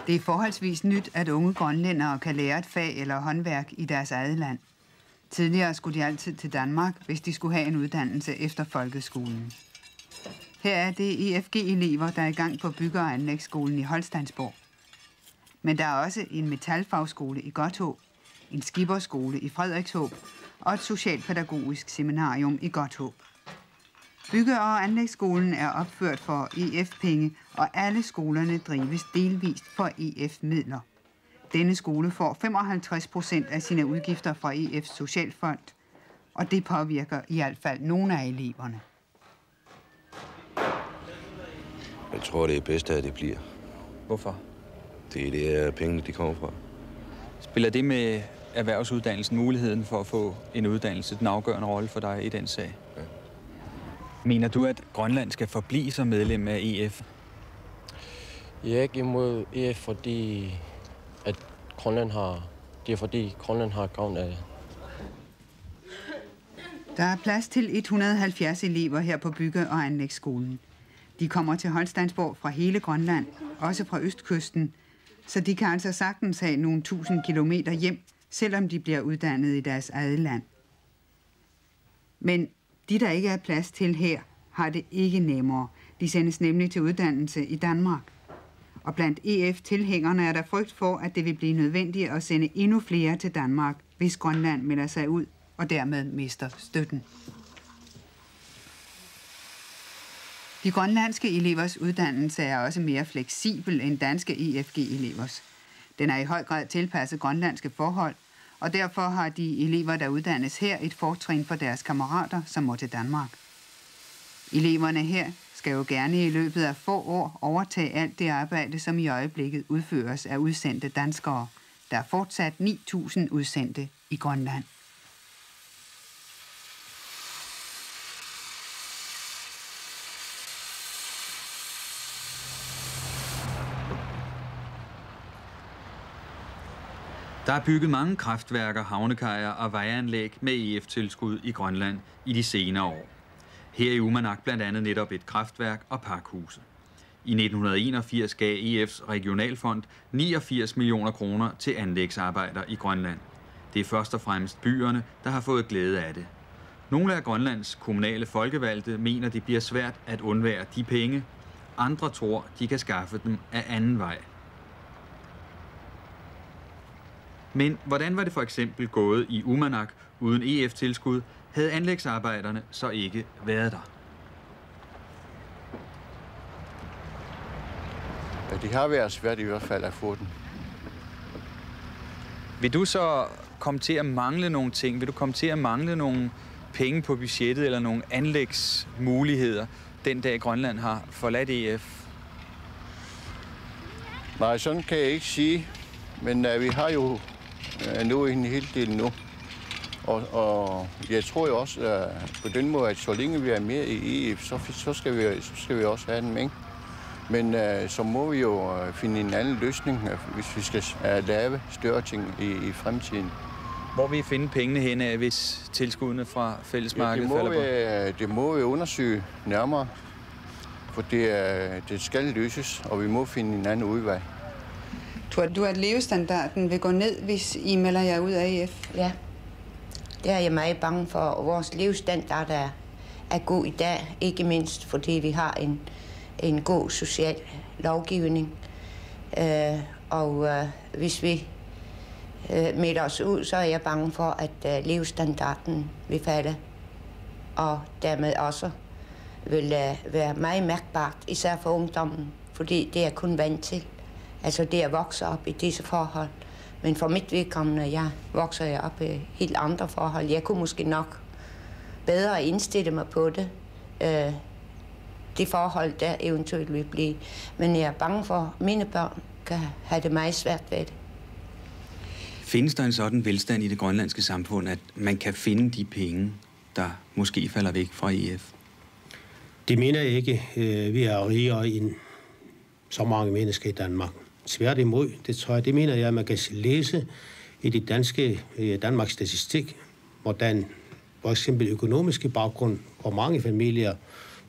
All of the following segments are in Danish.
Det er forholdsvis nyt, at unge grønlændere kan lære et fag eller håndværk i deres eget land. Tidligere skulle de altid til Danmark, hvis de skulle have en uddannelse efter folkeskolen. Her er det EFG-elever, der er i gang på Bygge- og Anlægsskolen i Holsteinsborg. Men der er også en metalfagskole i Godthåb, en skipperskole i Frederikshåb og et socialpædagogisk seminarium i Godthåb. Bygge- og Anlægsskolen er opført for EF-penge, og alle skolerne drives delvist for EF-midler. Denne skole får 55% af sine udgifter fra EF's Socialfond, og det påvirker i hvert fald nogle af eleverne. Jeg tror, det er bedst, at det bliver. Hvorfor? Det er det, pengene de kommer fra. Spiller det med erhvervsuddannelsen, muligheden for at få en uddannelse, den afgørende rolle for dig i den sag? Ja. Mener du, at Grønland skal forblive som medlem af EF? Jeg er ikke imod EF, fordi Grønland har gavn af det. Der er plads til 170 elever her på Bygge- og Anlægsskolen. De kommer til Holsteinsborg fra hele Grønland, også fra østkysten, så de kan altså sagtens have nogle 1000 kilometer hjem, selvom de bliver uddannet i deres eget land. Men de, der ikke er plads til her, har det ikke nemmere. De sendes nemlig til uddannelse i Danmark. Og blandt EF-tilhængerne er der frygt for, at det vil blive nødvendigt at sende endnu flere til Danmark, hvis Grønland melder sig ud og dermed mister støtten. De grønlandske elevers uddannelse er også mere fleksibel end danske EFG-elevers. Den er i høj grad tilpasset grønlandske forhold, og derfor har de elever, der uddannes her, et fortrin for deres kammerater, som må til Danmark. Eleverne her skal jo gerne i løbet af få år overtage alt det arbejde, som i øjeblikket udføres af udsendte danskere. Der er fortsat 9.000 udsendte i Grønland. Der er bygget mange kraftværker, havnekajer og vejanlæg med EF-tilskud i Grønland i de senere år. Her i Uummannaq blandt andet netop et kraftværk og pakhuse. I 1981 gav EF's regionalfond 89 millioner kroner til anlægsarbejder i Grønland. Det er først og fremmest byerne, der har fået glæde af det. Nogle af Grønlands kommunale folkevalgte mener, det bliver svært at undvære de penge. Andre tror, de kan skaffe dem af anden vej. Men hvordan var det for eksempel gået i Uummannaq uden EF-tilskud, havde anlægsarbejderne så ikke været der? Ja, det har været svært i hvert fald at få den. Vil du så komme til at mangle nogle ting? Vil du komme til at mangle nogle penge på budgettet eller nogle anlægsmuligheder, den dag Grønland har forladt EF? Nej, sådan kan jeg ikke sige. Men vi har jo nu en hel del nu. Og jeg tror jo også på den måde, at så længe vi er med i EF, så skal vi også have den med. Men så må vi jo finde en anden løsning, hvis vi skal lave større ting i fremtiden. Hvor vil I finde pengene hen af, hvis tilskuddene fra fællesmarkedet falder på? Det må vi undersøge nærmere, for det skal løses, og vi må finde en anden udvej. Tror du, at levestandarden vil gå ned, hvis I melder jer ud af EF? Ja, det er jeg meget bange for. Vores levestandard er god i dag, ikke mindst fordi vi har en god social lovgivning. Hvis vi melder os ud, så er jeg bange for, at levestandarden vil falde, og dermed også vil være meget mærkbart, især for ungdommen, fordi det er kun vant til. Altså det at vokse op i disse forhold. Men for mit vedkommende, vokser jeg op i helt andre forhold. Jeg kunne måske nok bedre indstille mig på det. Det forhold, der eventuelt vil blive. Men jeg er bange for, at mine børn kan have det meget svært ved det. Findes der en sådan velstand i det grønlandske samfund, at man kan finde de penge, der måske falder væk fra EF? Det mener jeg ikke. Vi er rigere end så mange mennesker i Danmark. Svært imod, det mener jeg, at man kan læse i det Danmarks statistik, hvordan for eksempel økonomiske baggrund, hvor mange familier,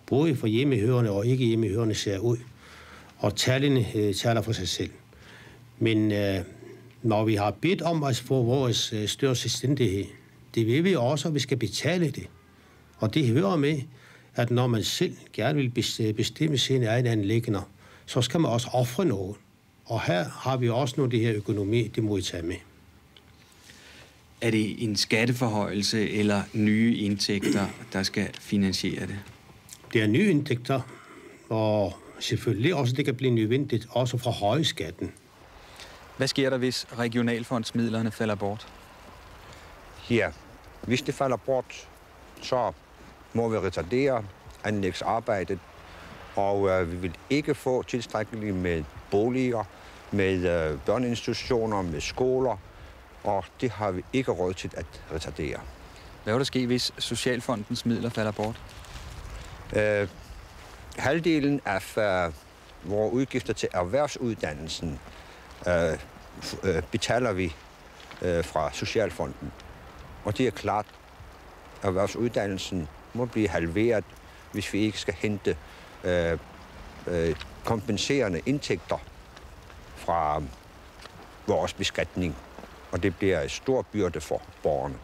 både for hjemmehørende og ikke hjemmehørende, ser ud. Og tallene taler for sig selv. Men når vi har bedt om at få vores større selvstændighed, det vil vi også, at vi skal betale det. Og det hører med, at når man selv gerne vil bestemme sine egne anliggender, så skal man også ofre noget. Og her har vi også noget af det her økonomi, det må vi tage med. Er det en skatteforhøjelse eller nye indtægter, der skal finansiere det? Det er nye indtægter, og selvfølgelig også det kan blive nødvendigt, også fra høje skatten. Hvad sker der, hvis regionalfondsmidlerne falder bort? Ja, hvis det falder bort, så må vi retardere anlægsarbejdet, og vi vil ikke få tilstrækkeligt med boliger, med børneinstitutioner, med skoler, og det har vi ikke råd til at retardere. Hvad vil der ske, hvis Socialfondens midler falder bort? Halvdelen af vores udgifter til erhvervsuddannelsen betaler vi fra Socialfonden. Og det er klart, at erhvervsuddannelsen må blive halveret, hvis vi ikke skal hente kompenserende indtægter fra vores beskatning. Og det bliver en stor byrde for borgerne.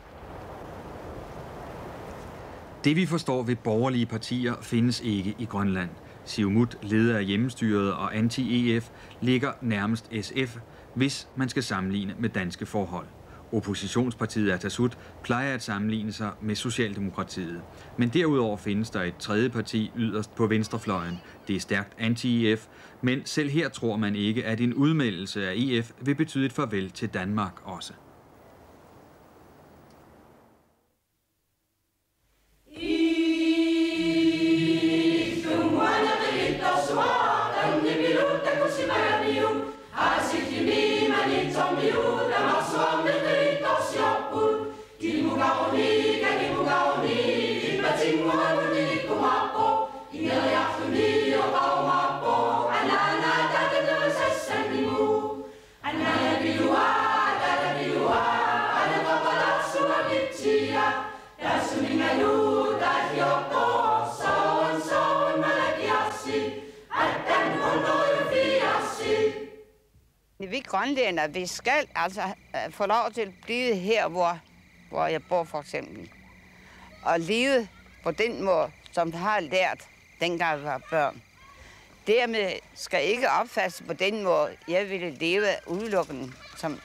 Det vi forstår ved borgerlige partier findes ikke i Grønland. Siumut, leder af hjemmestyret og anti-EF, ligger nærmest SF, hvis man skal sammenligne med danske forhold. Oppositionspartiet Atassut plejer at sammenligne sig med Socialdemokratiet. Men derudover findes der et tredje parti yderst på venstrefløjen. Det er stærkt anti-EF, men selv her tror man ikke, at en udmeldelse af EF vil betyde et farvel til Danmark også. Vi grønlændere, vi skal altså få lov til at blive her, hvor jeg bor for eksempel. Og leve på den måde, som jeg har lært, dengang jeg var børn. Dermed skal ikke opfattes på den måde, jeg ville leve udelukkende som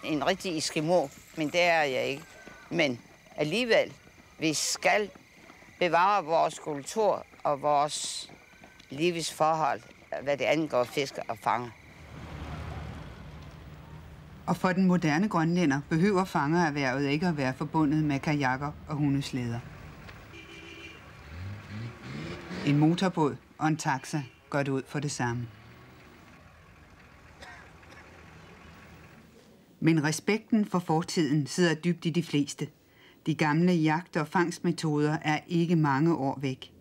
en rigtig eskimo, men det er jeg ikke. Men alligevel, vi skal bevare vores kultur og vores livsforhold, hvad det angår fiske og fange. Og for den moderne grønlænder behøver fangererhvervet ikke at være forbundet med kajakker og hundeslæder. En motorbåd og en taxa går det ud for det samme. Men respekten for fortiden sidder dybt i de fleste. De gamle jagt- og fangstmetoder er ikke mange år væk.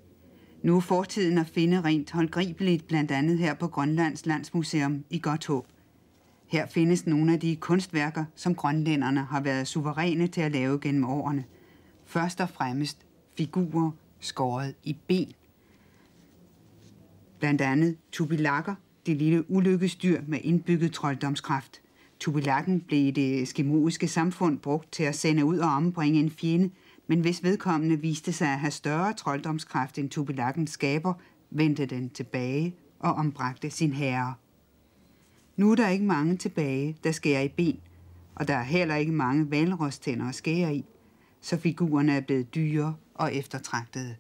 Nu er fortiden at finde rent håndgribeligt, blandt andet her på Grønlands Landsmuseum i Godthåb. Her findes nogle af de kunstværker, som grønlænderne har været suveræne til at lave gennem årene. Først og fremmest figurer skåret i ben. Blandt andet tubilakker, det lille ulykkesdyr med indbygget trolddomskraft. Tubilakken blev i det eskimoiske samfund brugt til at sende ud og ombringe en fjende, men hvis vedkommende viste sig at have større trolddomskraft end tubilakkens skaber, vendte den tilbage og ombragte sin herre. Nu er der ikke mange tilbage, der skærer i ben, og der er heller ikke mange hvalrostænder at skære i, så figurerne er blevet dyre og eftertragtede.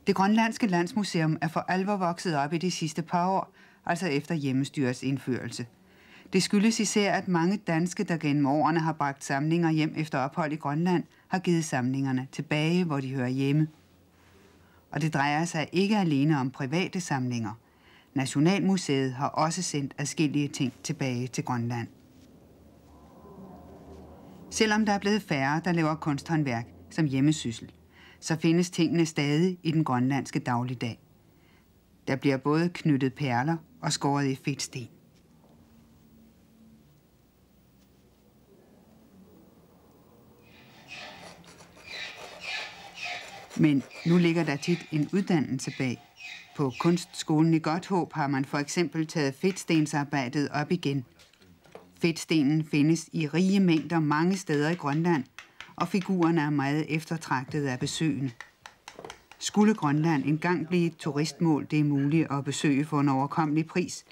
Det Grønlandske Landsmuseum er for alvor vokset op i de sidste par år, altså efter hjemmestyrets indførelse. Det skyldes især, at mange danske, der gennem årene har bragt samlinger hjem efter ophold i Grønland, har givet samlingerne tilbage, hvor de hører hjemme. Og det drejer sig ikke alene om private samlinger. Nationalmuseet har også sendt adskillige ting tilbage til Grønland. Selvom der er blevet færre, der laver kunsthåndværk som hjemmesyssel, så findes tingene stadig i den grønlandske dagligdag. Der bliver både knyttet perler og skåret i fedtsten. Men nu ligger der tit en uddannelse bag. På Kunstskolen i Godthåb har man for eksempel taget fedtstensarbejdet op igen. Fedtstenen findes i rige mængder mange steder i Grønland, og figurerne er meget eftertragtede af besøgende. Skulle Grønland engang blive et turistmål, det er muligt at besøge for en overkommelig pris,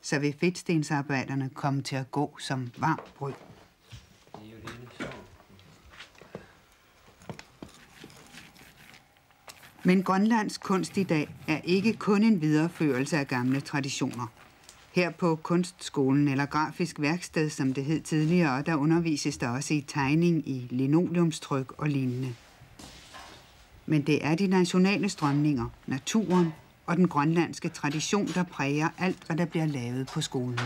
så vil fedtstensarbejderne komme til at gå som varmt brød. Men Grønlands kunst i dag er ikke kun en videreførelse af gamle traditioner. Her på Kunstskolen, eller Grafisk Værksted, som det hed tidligere, der undervises der også i tegning i linoleumstryk og lignende. Men det er de nationale strømninger, naturen og den grønlandske tradition, der præger alt, hvad der bliver lavet på skolen.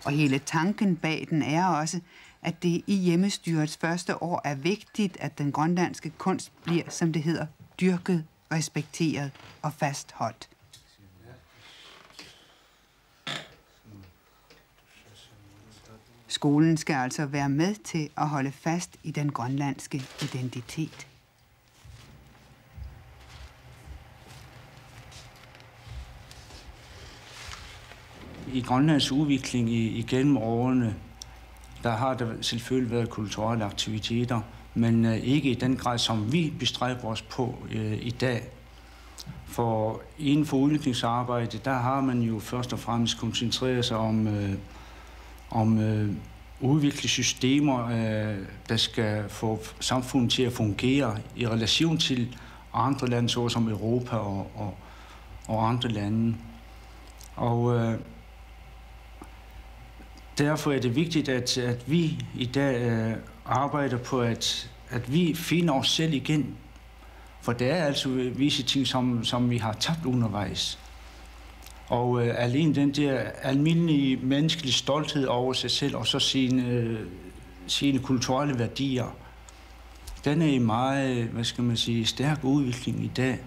Og hele tanken bag den er også, at det i hjemmestyrets første år er vigtigt, at den grønlandske kunst bliver, som det hedder, dyrket, respekteret og fastholdt. Skolen skal altså være med til at holde fast i den grønlandske identitet. I Grønlands udvikling igennem årene, der har der selvfølgelig været kulturelle aktiviteter, men ikke i den grad, som vi bestræber os på i dag. For inden for udviklingsarbejde, der har man jo først og fremmest koncentreret sig om udvikle systemer, der skal få samfundet til at fungere i relation til andre lande, såsom Europa og andre lande. Og derfor er det vigtigt, at vi i dag arbejder på, at vi finder os selv igen. For der er altså visse ting, som vi har tabt undervejs. Og alene den der almindelige menneskelige stolthed over sig selv, og så sine kulturelle værdier, den er i meget, stærk udvikling i dag.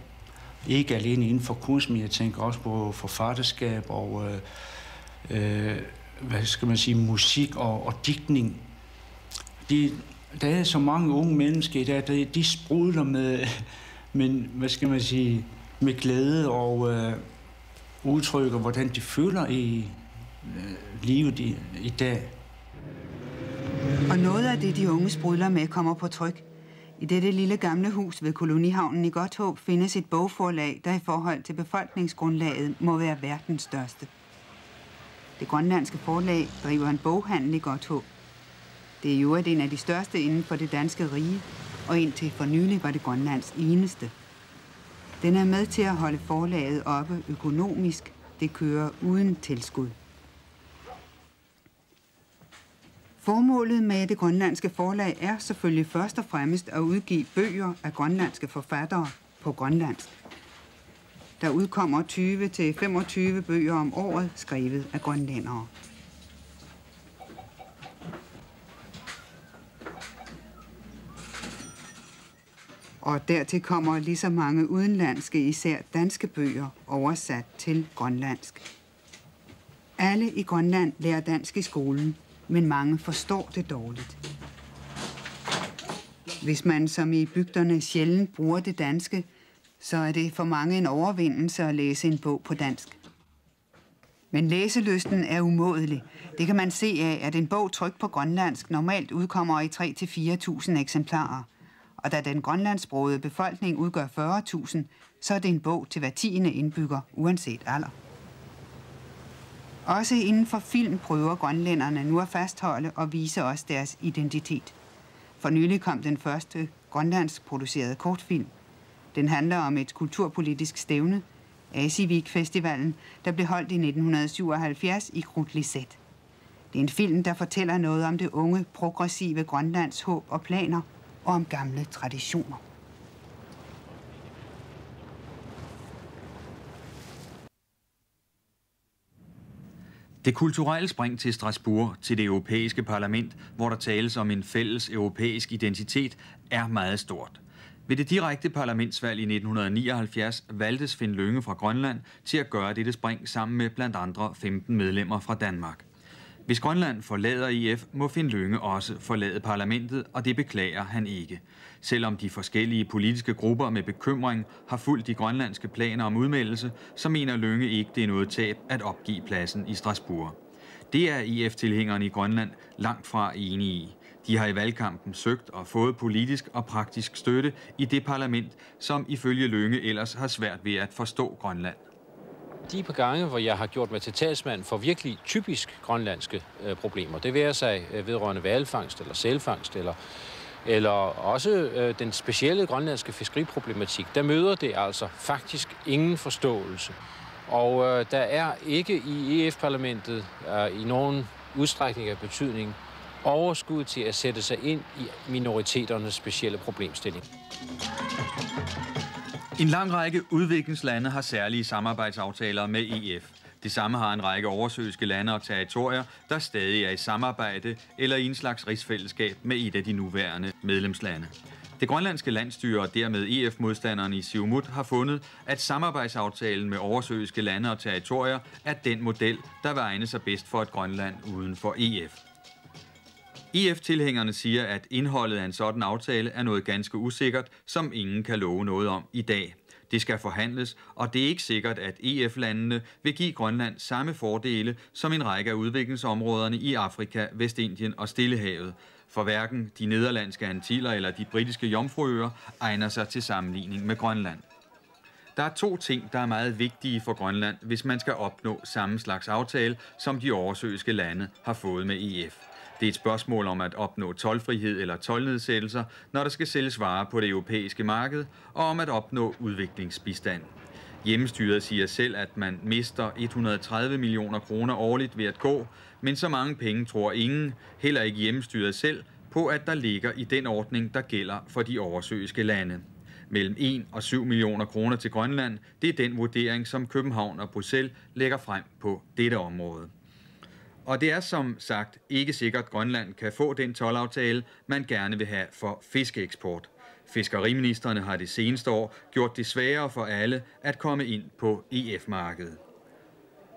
Ikke alene inden for kunst, men jeg tænker også på forfatterskab og musik og digtning. Der er så mange unge mennesker i dag, de sprudler med glæde og udtrykker, hvordan de føler i livet i dag. Og noget af det, de unge sprudler med, kommer på tryk. I dette lille gamle hus ved kolonihavnen i Godthåb findes et bogforlag, der i forhold til befolkningsgrundlaget må være verdens største. Det grønlandske forlag driver en boghandel i Godthåb. Det er jo en af de største inden for det danske rige, og indtil for nylig var det Grønlands eneste. Den er med til at holde forlaget oppe økonomisk. Det kører uden tilskud. Formålet med det grønlandske forlag er selvfølgelig først og fremmest at udgive bøger af grønlandske forfattere på grønlandsk. Der udkommer 20-25 bøger om året, skrevet af grønlændere. Og dertil kommer lige så mange udenlandske, især danske bøger, oversat til grønlandsk. Alle i Grønland lærer dansk i skolen, men mange forstår det dårligt. Hvis man som i bygderne sjældent bruger det danske, så er det for mange en overvindelse at læse en bog på dansk. Men læselysten er umådelig. Det kan man se af, at en bog trykt på grønlandsk normalt udkommer i 3.000-4.000 eksemplarer. Og da den grønlandsksprogede befolkning udgør 40.000, så er det en bog til hver 10. indbygger, uanset alder. Også inden for film prøver grønlænderne nu at fastholde og vise os deres identitet. For nylig kom den første grønlandsk producerede kortfilm. Den handler om et kulturpolitisk stævne, Asivik Festivalen, der blev holdt i 1977 i Krutlisæt. Det er en film, der fortæller noget om det unge, progressive Grønlands håb og planer, og om gamle traditioner. Det kulturelle spring til Strasbourg, til det europæiske parlament, hvor der tales om en fælles europæisk identitet, er meget stort. Ved det direkte parlamentsvalg i 1979 valgtes Finn Lynge fra Grønland til at gøre dette spring sammen med blandt andre 15 medlemmer fra Danmark. Hvis Grønland forlader EF, må Finn Lynge også forlade parlamentet, og det beklager han ikke. Selvom de forskellige politiske grupper med bekymring har fulgt de grønlandske planer om udmeldelse, så mener Lynge ikke, det er noget tab at opgive pladsen i Strasbourg. Det er EF-tilhængerne i Grønland langt fra enige i. De har i valgkampen søgt og fået politisk og praktisk støtte i det parlament, som ifølge Lynge ellers har svært ved at forstå Grønland. De par gange, hvor jeg har gjort mig til talsmand for virkelig typisk grønlandske problemer, det vil sig vedrørende hvalfangst eller sælfangst, eller også den specielle grønlandske fiskeriproblematik, der møder det altså faktisk ingen forståelse. Og der er ikke i EF-parlamentet i nogen udstrækning af betydning overskud til at sætte sig ind i minoriteternes specielle problemstilling. En lang række udviklingslande har særlige samarbejdsaftaler med EF. Det samme har en række oversøiske lande og territorier, der stadig er i samarbejde eller i en slags rigsfællesskab med et af de nuværende medlemslande. Det grønlandske landsstyre og dermed EF-modstanderne i Siumut har fundet, at samarbejdsaftalen med oversøiske lande og territorier er den model, der vil egne sig bedst for et Grønland uden for EF. EF-tilhængerne siger, at indholdet af en sådan aftale er noget ganske usikkert, som ingen kan love noget om i dag. Det skal forhandles, og det er ikke sikkert, at EF-landene vil give Grønland samme fordele som en række af udviklingsområderne i Afrika, Vestindien og Stillehavet. For hverken de nederlandske Antiller eller de britiske Jomfruøer egner sig til sammenligning med Grønland. Der er 2 ting, der er meget vigtige for Grønland, hvis man skal opnå samme slags aftale, som de oversøiske lande har fået med EF. Det er et spørgsmål om at opnå toldfrihed eller toldnedsættelser, når der skal sælges varer på det europæiske marked, og om at opnå udviklingsbistand. Hjemmestyret siger selv, at man mister 130 millioner kroner årligt ved at gå, men så mange penge tror ingen, heller ikke hjemmestyret selv, på at der ligger i den ordning, der gælder for de oversøiske lande. Mellem 1 og 7 millioner kroner til Grønland, det er den vurdering, som København og Bruxelles lægger frem på dette område. Og det er som sagt ikke sikkert, at Grønland kan få den toldaftale, man gerne vil have for fiskeeksport. Fiskeriministerne har det seneste år gjort det sværere for alle at komme ind på EF-markedet.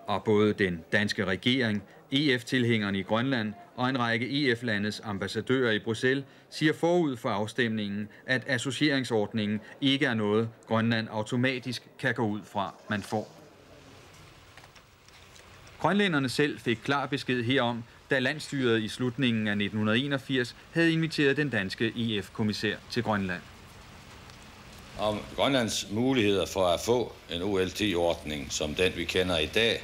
Og både den danske regering, EF-tilhængerne i Grønland og en række EF-landets ambassadører i Bruxelles siger forud for afstemningen, at associeringsordningen ikke er noget, Grønland automatisk kan gå ud fra, man får. Grønlænderne selv fik klar besked herom, da landsstyret i slutningen af 1981 havde inviteret den danske EF-kommissær til Grønland. Om Grønlands muligheder for at få en OLT-ordning, som den vi kender i dag,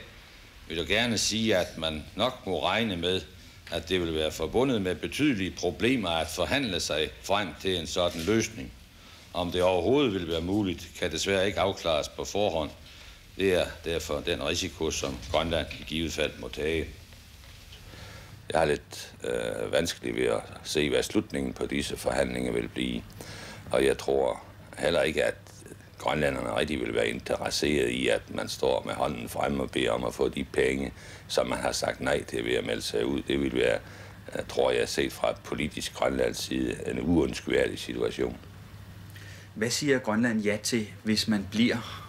vil jeg gerne sige, at man nok må regne med, at det vil være forbundet med betydelige problemer at forhandle sig frem til en sådan løsning. Om det overhovedet vil være muligt, kan desværre ikke afklares på forhånd. Det er derfor den risiko, som Grønland i givet fald må tage. Jeg har lidt vanskeligt ved at se, hvad slutningen på disse forhandlinger vil blive. Og jeg tror heller ikke, at grønlænderne rigtig vil være interesseret i, at man står med hånden frem og beder om at få de penge, som man har sagt nej til ved at melde sig ud. Det vil være, tror jeg, set fra politisk Grønlands side, en uundskværlig situation. Hvad siger Grønland ja til, hvis man bliver?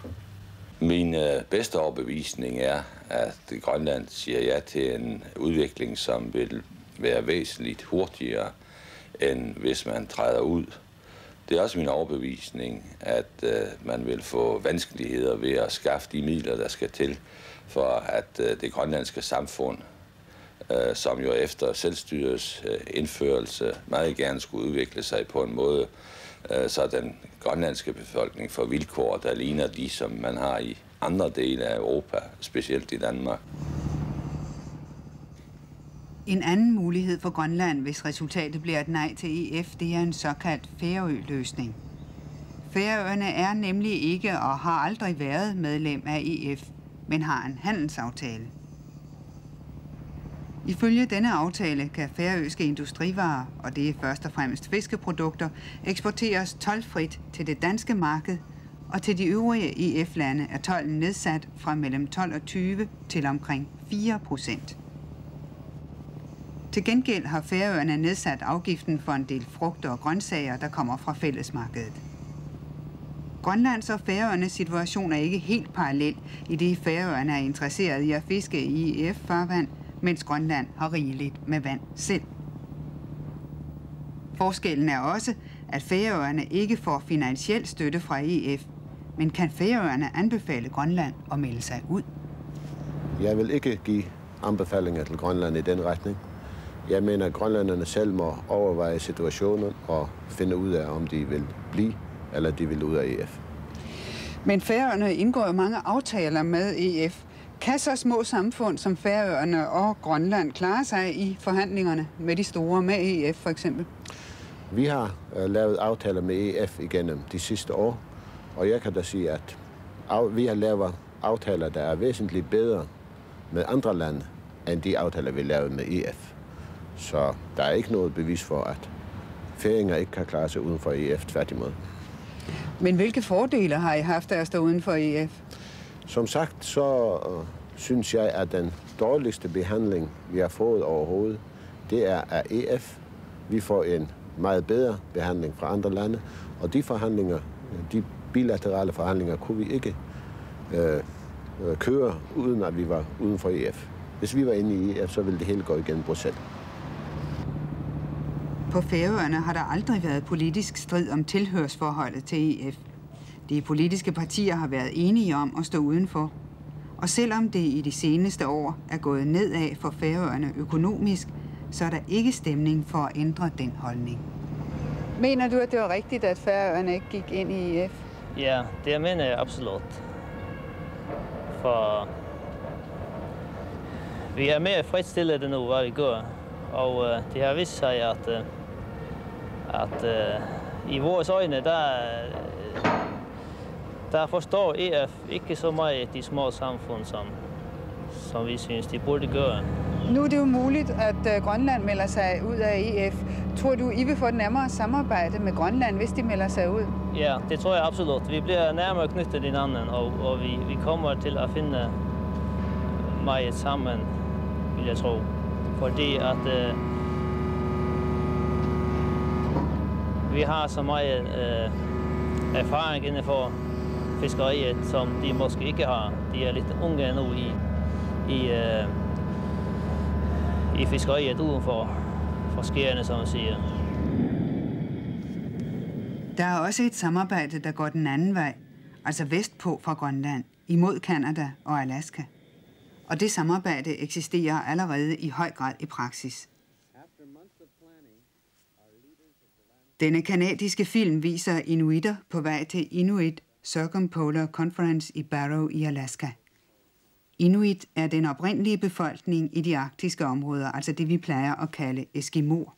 Min bedste overbevisning er, at Grønland siger ja til en udvikling, som vil være væsentligt hurtigere, end hvis man træder ud. Det er også min overbevisning, at man vil få vanskeligheder ved at skaffe de midler, der skal til, for at det grønlandske samfund, som jo efter selvstyrets indførelse meget gerne skulle udvikle sig på en måde, så den grønlandske befolkning får vilkår, der ligner de, som man har i andre dele af Europa, specielt i Danmark. En anden mulighed for Grønland, hvis resultatet bliver et nej til EF, det er en såkaldt Færø-løsning. Færøerne er nemlig ikke og har aldrig været medlem af EF, men har en handelsaftale. Ifølge denne aftale kan færøske industrivarer, og det er først og fremmest fiskeprodukter, eksporteres toldfrit til det danske marked, og til de øvrige EF-lande er tolden nedsat fra mellem 12 og 20 til omkring 4%. Til gengæld har Færøerne nedsat afgiften for en del frugter og grøntsager, der kommer fra fællesmarkedet. Grønlands og Færøernes situation er ikke helt parallel, i det Færøerne er interesseret i at fiske i EF-farvand, mens Grønland har rigeligt med vand selv. Forskellen er også, at Færøerne ikke får finansiel støtte fra EF, men kan Færøerne anbefale Grønland at melde sig ud? Jeg vil ikke give anbefalinger til Grønland i den retning. Jeg mener, at grønlænderne selv må overveje situationen og finde ud af, om de vil blive eller de vil ud af EF. Men Færøerne indgår jo mange aftaler med EF. Kan så små samfund som Færøerne og Grønland klare sig i forhandlingerne med de store, med EF for eksempel? Vi har lavet aftaler med EF igennem de sidste år, og jeg kan da sige, at vi har lavet aftaler, der er væsentligt bedre med andre lande, end de aftaler, vi lavede med EF. Så der er ikke noget bevis for, at færinger ikke kan klare sig uden for EF, tværtimod. Men hvilke fordele har I haft af at stå uden for EF? Som sagt, så synes jeg, at den dårligste behandling, vi har fået overhovedet, det er af EF. Vi får en meget bedre behandling fra andre lande, og de forhandlinger, de bilaterale forhandlinger, kunne vi ikke køre, uden at vi var uden for EF. Hvis vi var inde i EF, så ville det hele gå igennem Bruxelles. På Færøerne har der aldrig været politisk strid om tilhørsforholdet til EF. De politiske partier har været enige om at stå udenfor. Og selvom det i de seneste år er gået nedad for Færøerne økonomisk, så er der ikke stemning for at ændre den holdning. Mener du, at det var rigtigt, at Færøerne ikke gik ind i EF? Ja, det mener jeg absolut. For vi er mere fredstillede nu, hvad vi gør. Og det har vist sig, at i vores øjne, der forstår EF ikke så meget de små samfund, som vi synes, de burde gøre. Nu er det jo muligt, at Grønland melder sig ud af EF. Tror du, I vil få et nærmere samarbejde med Grønland, hvis de melder sig ud? Ja, det tror jeg absolut. Vi bliver nærmere knyttet til hinanden, og vi kommer til at finde meget sammen, vil jeg tro. Fordi at vi har så meget erfaring inden for fiskeriet, som de måske ikke har. De er lidt unge nu i fiskeriet uden for skærene, som man siger. Der er også et samarbejde, der går den anden vej, altså vestpå fra Grønland, imod Canada og Alaska. Og det samarbejde eksisterer allerede i høj grad i praksis. Denne kanadiske film viser inuitter på vej til Inuit Circumpolar Conference i Barrow i Alaska. Inuit er den oprindelige befolkning i de arktiske områder, altså det vi plejer at kalde eskimoer.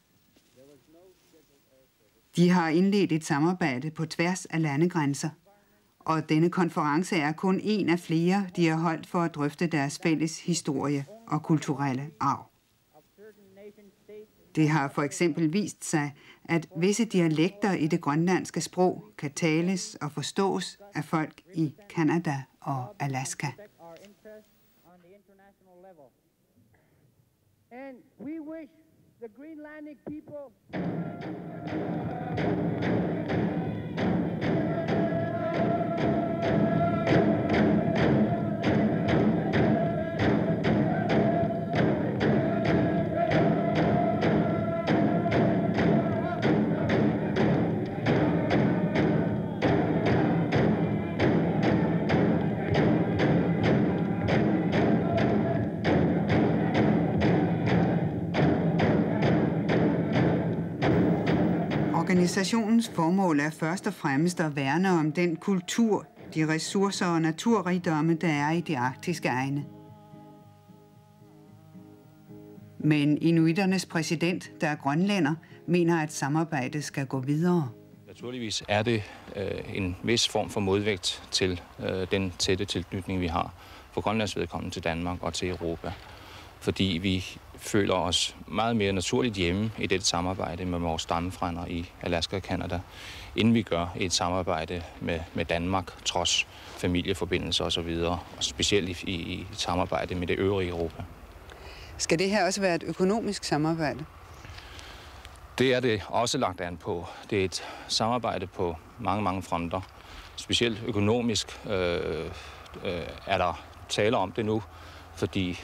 De har indledt et samarbejde på tværs af landegrænser, og denne konference er kun en af flere, de har holdt for at drøfte deres fælles historie og kulturelle arv. Det har for eksempel vist sig, at visse dialekter i det grønlandske sprog kan tales og forstås af folk i Canada og Alaska. And we wish the Greenlandic people Organisationens formål er først og fremmest at værne om den kultur, de ressourcer og naturrigdomme, der er i de arktiske egne. Men inuiternes præsident, der er grønlænder, mener, at samarbejdet skal gå videre. Naturligvis er det en vis form for modvægt til den tætte tilknytning, vi har for Grønlands vedkommende til Danmark og til Europa. Fordi vi føler os meget mere naturligt hjemme i dette samarbejde med vores stammefrænder i Alaska og Canada, inden vi gør et samarbejde med Danmark, trods familieforbindelser osv., og specielt i et samarbejde med det øvrige Europa. Skal det her også være et økonomisk samarbejde? Det er det også lagt an på. Det er et samarbejde på mange fronter. Specielt økonomisk er der tale om det nu, fordi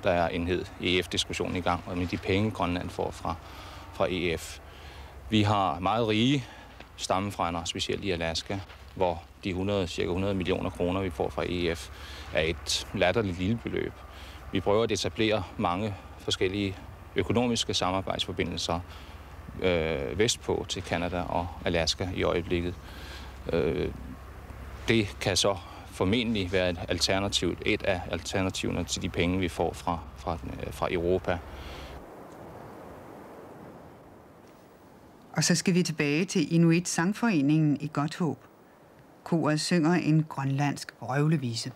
der er en hed EF-diskussion i gang, og med de penge, Grønland får fra EF. Vi har meget rige stammefrænder, specielt i Alaska, hvor de cirka 100 millioner kroner, vi får fra EF, er et latterligt lille beløb. Vi prøver at etablere mange forskellige økonomiske samarbejdsforbindelser vestpå til Canada og Alaska i øjeblikket. Det kan så formentlig være et af alternativerne til de penge, vi får fra Europa. Og så skal vi tilbage til Inuit Sangforeningen i Godthåb. Koret synger en grønlandsk vrøvlevise.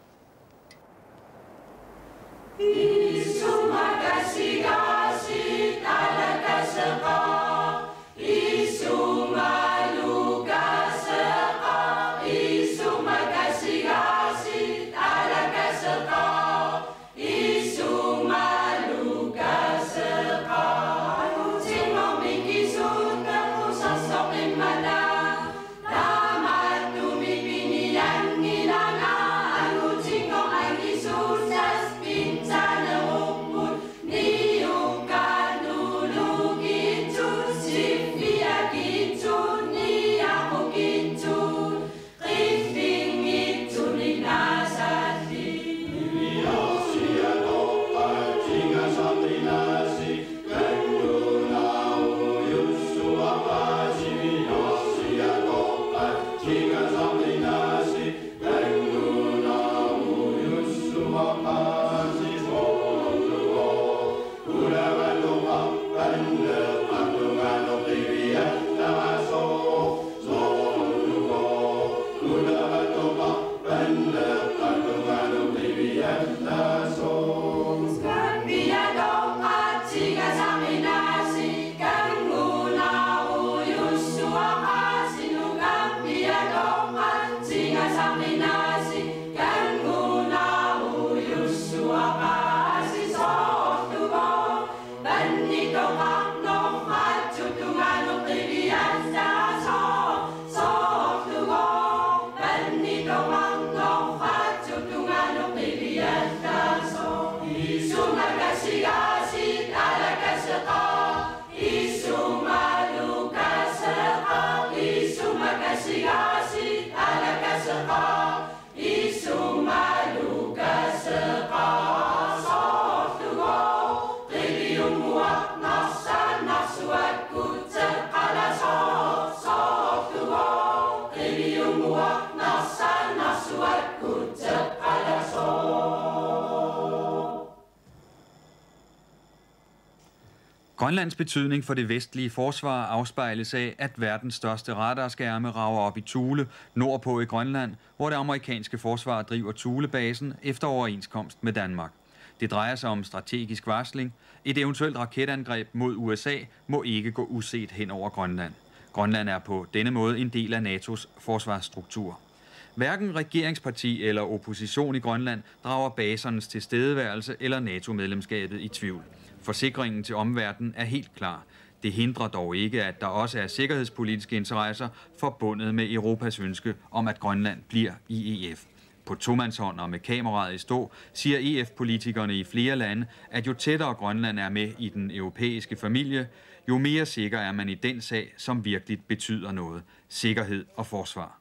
Grønlands betydning for det vestlige forsvar afspejles af, at verdens største radarskærme rager op i Thule, nordpå i Grønland, hvor det amerikanske forsvar driver Thulebasen efter overenskomst med Danmark. Det drejer sig om strategisk varsling. Et eventuelt raketangreb mod USA må ikke gå uset hen over Grønland. Grønland er på denne måde en del af NATO's forsvarsstruktur. Hverken regeringsparti eller opposition i Grønland drager basernes tilstedeværelse eller NATO-medlemskabet i tvivl. Forsikringen til omverdenen er helt klar. Det hindrer dog ikke, at der også er sikkerhedspolitiske interesser forbundet med Europas ønske om, at Grønland bliver i EF. På tomandshånd og med kameraet i stå siger EF-politikerne i flere lande, at jo tættere Grønland er med i den europæiske familie, jo mere sikker er man i den sag, som virkelig betyder noget. Sikkerhed og forsvar.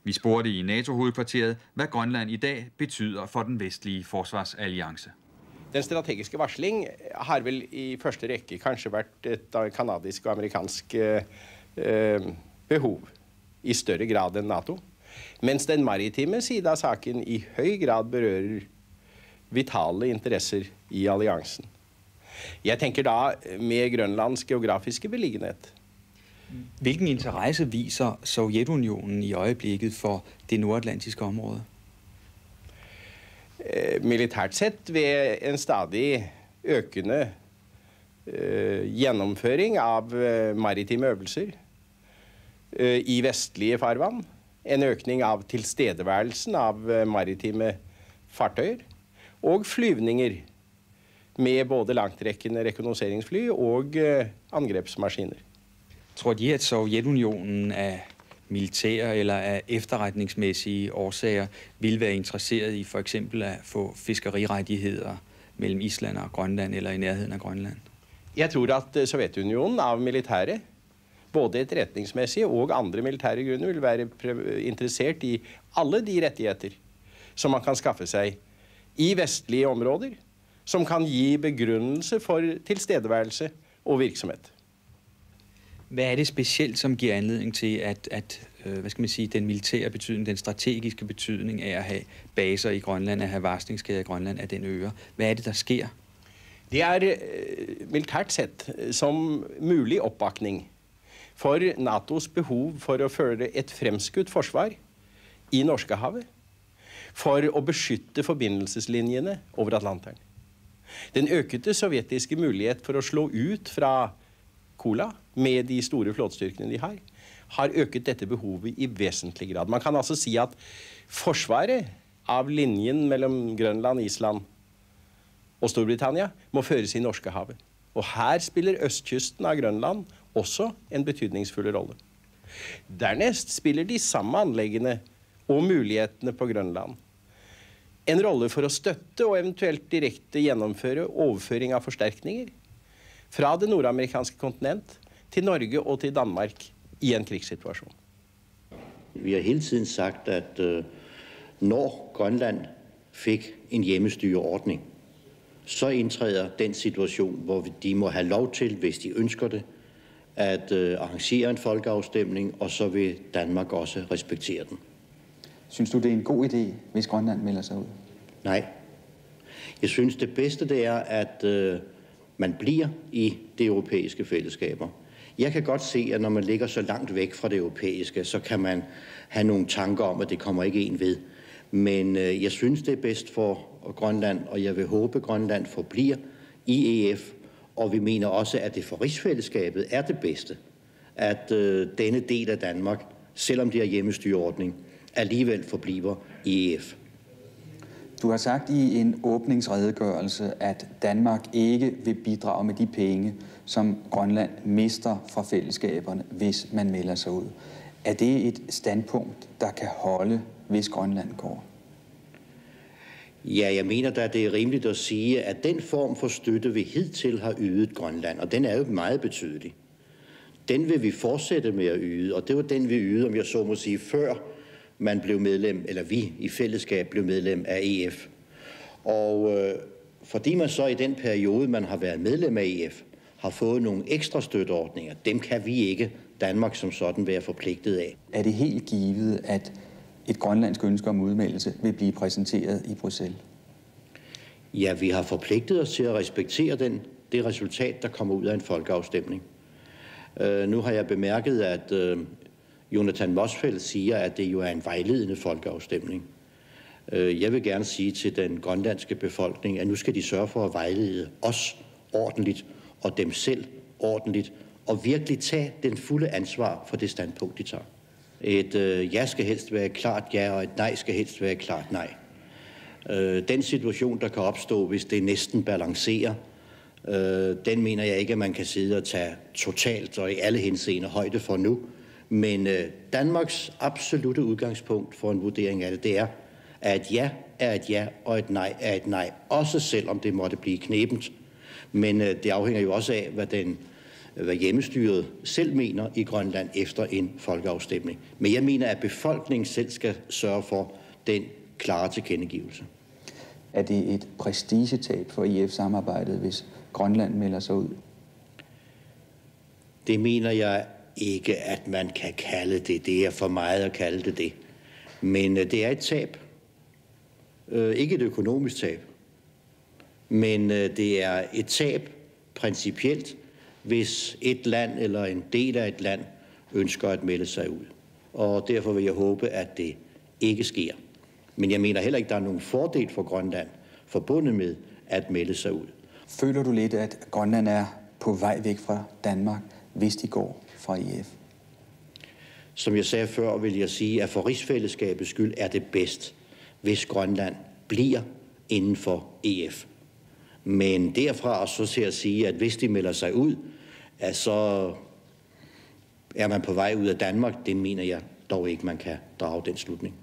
Vi spurgte i NATO-hovedkvarteret, hvad Grønland i dag betyder for den vestlige forsvarsalliance. Den strategiske varsling har vel i første rekke kanskje vært et kanadisk og amerikansk behov i større grad enn NATO. Mens den maritime side av saken i høy grad berører vitale interesser i alliansen. Jeg tenker da med Grønlands geografiske beliggenhet. Hvilken interesse viser Sovjetunionen i øjeblikket for det nordatlantiske område? Militært sett ved en stadig økende gjennomføring av maritime øvelser i vestlige farvann, en økning av tilstedeværelsen av maritime fartøyer og flyvninger med både langtrekkende rekognoseringsfly og angrepsmaskiner. Tror de, at Sovjetunionen er militære eller af efterretningsmæssige årsager ville være interesseret i for eksempel at få fiskerirettigheder mellem Island og Grønland eller i nærheden af Grønland? Jeg tror at Sovjetunionen av militære, både etterretningsmæssige og andre militære grunner, vil være interessert i alle de rettigheter som man kan skaffe sig i vestlige områder, som kan give begrundelse for tilstedeværelse og virksomhed. Hvad er det specielt, som giver anledning til, at hvad skal man sige, den militære betydning, den strategiske betydning af at have baser i Grønland, at have varslingskæder i Grønland, at den øger? Hvad er det, der sker? Det er militært set som mulig opbakning for NATO's behov for at føre et fremskudt forsvar i Norskehavet, for at beskytte forbindelseslinjene over Atlanteren. Den økte sovjetiske mulighed for at slå ut fra Kola med de store flåtstyrkene de har øket dette behovet i væsentlig grad. Man kan altså si at forsvaret av linjen mellem Grønland, Island og Storbritannia må føres i Norskehavet. Og her spiller østkysten av Grønland også en betydningsfull rolle. Dernest spiller de samme anleggene og mulighetene på Grønland en rolle for å støtte og eventuelt direkte gjennomføre overføring av forsterkninger fra det nordamerikanske kontinent til Norge og til Danmark i en krigssituation. Vi har hele tiden sagt, at når Grønland fik en hjemmestyreordning, så indtræder den situation, hvor de må have lov til, hvis de ønsker det, at arrangere en folkeafstemning, og så vil Danmark også respektere den. Synes du, det er en god idé, hvis Grønland melder sig ud? Nej. Jeg synes, det bedste det er, at man bliver i de europæiske fællesskaber. Jeg kan godt se, at når man ligger så langt væk fra det europæiske, så kan man have nogle tanker om, at det kommer ikke en ved. Men jeg synes, det er bedst for Grønland, og jeg vil håbe, at Grønland forbliver i EF. Og vi mener også, at det for rigsfællesskabet er det bedste, at denne del af Danmark, selvom det er hjemmestyreordning, alligevel forbliver i EF. Du har sagt i en åbningsredegørelse, at Danmark ikke vil bidrage med de penge, som Grønland mister fra fællesskaberne, hvis man melder sig ud. Er det et standpunkt, der kan holde, hvis Grønland går? Ja, jeg mener da, det er rimeligt at sige, at den form for støtte, vi hidtil har ydet Grønland, og den er jo meget betydelig, den vil vi fortsætte med at yde, og det var den, vi ydede, om jeg så må sige, før man blev medlem, eller vi i fællesskab blev medlem af EF. Og fordi man så i den periode, man har været medlem af EF, har fået nogle ekstra støtteordninger, dem kan vi ikke, Danmark som sådan, være forpligtet af. Er det helt givet, at et grønlandsk ønske om udmeldelse vil blive præsenteret i Bruxelles? Ja, vi har forpligtet os til at respektere det resultat, der kommer ud af en folkeafstemning. Nu har jeg bemærket, at Jonathan Motzfeldt siger, at det jo er en vejledende folkeafstemning. Jeg vil gerne sige til den grønlandske befolkning, at nu skal de sørge for at vejlede os ordentligt, og dem selv ordentligt, og virkelig tage den fulde ansvar for det standpunkt, de tager. Et ja skal helst være et klart ja, og et nej skal helst være et klart nej. Den situation, der kan opstå, hvis det næsten balancerer, den mener jeg ikke, at man kan sidde og tage totalt og i alle henseender højde for nu. Men Danmarks absolutte udgangspunkt for en vurdering af det er, at et ja er et ja, og et nej er et nej. Også selvom det måtte blive knebent. Men det afhænger jo også af, hvad hjemmestyret selv mener i Grønland efter en folkeafstemning. Men jeg mener, at befolkningen selv skal sørge for den klare tilkendegivelse. Er det et prestigetab for EF-samarbejdet, hvis Grønland melder sig ud? Det mener jeg ikke, at man kan kalde det. Det er for meget at kalde det. Men det er et tab. Ikke et økonomisk tab. Men det er et tab principielt, hvis et land eller en del af et land ønsker at melde sig ud. Og derfor vil jeg håbe, at det ikke sker. Men jeg mener heller ikke, at der er nogen fordel for Grønland forbundet med at melde sig ud. Føler du lidt, at Grønland er på vej væk fra Danmark, hvis de går fra EF? Som jeg sagde før, vil jeg sige, at for rigsfællesskabets skyld er det bedst, hvis Grønland bliver inden for EF. Men derfra så til at sige, at hvis de melder sig ud, så er man på vej ud af Danmark, det mener jeg dog ikke, man kan drage den slutning.